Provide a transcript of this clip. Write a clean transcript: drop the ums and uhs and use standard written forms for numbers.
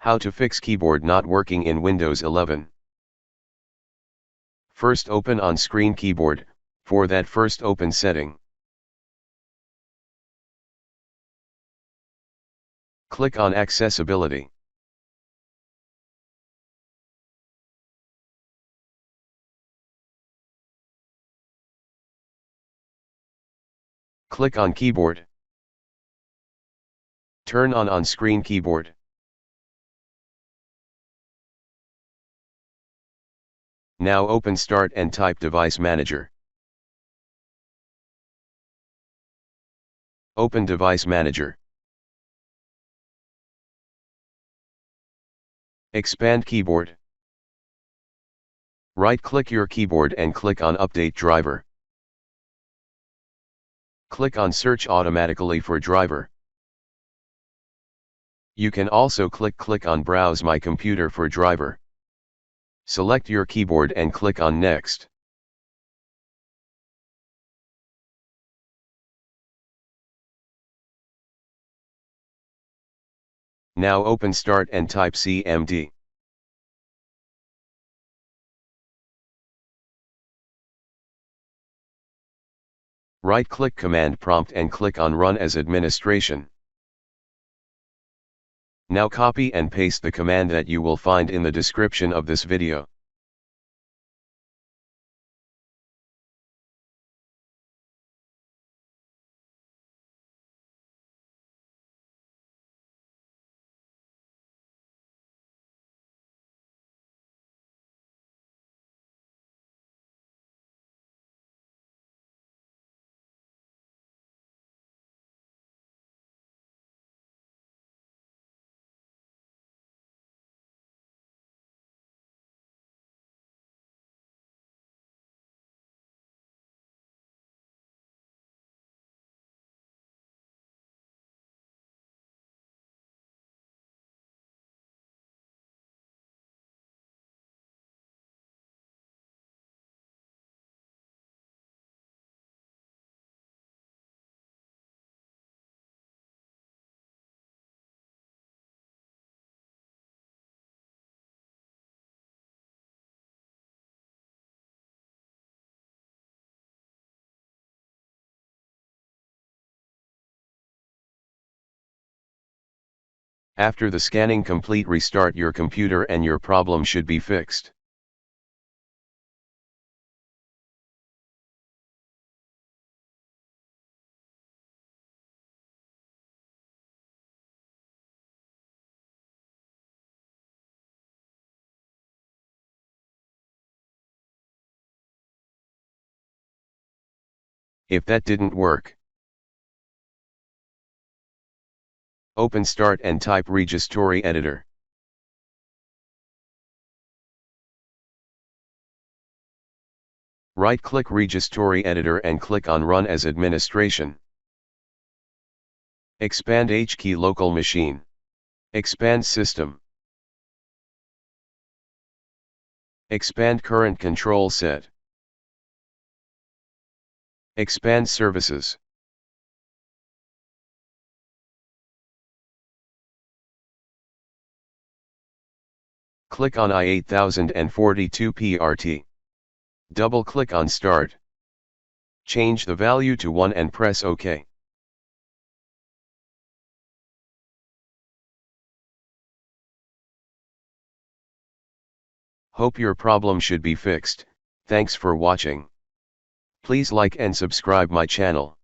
How to fix keyboard not working in Windows 11. First open on-screen keyboard. For that, first open setting. Click on accessibility. Click on keyboard. Turn on-screen keyboard. Now open Start and type Device Manager. Open Device Manager. Expand keyboard. Right-click your keyboard and click on Update Driver. Click on Search automatically for driver. You can also click on Browse My Computer for driver. Select your keyboard and click on Next. Now open Start and type CMD. Right-click Command Prompt and click on Run as Administration. Now copy and paste the command that you will find in the description of this video. After the scanning complete, restart your computer and your problem should be fixed. If that didn't work, open Start and type Registry Editor. Right-click Registry Editor and click on Run as Administration. Expand HKey Local Machine. Expand System. Expand Current Control Set. Expand Services. Click on i8042 PRT. Double-click on Start. Change the value to 1 and press OK. Hope your problem should be fixed. Thanks for watching. Please like and subscribe my channel.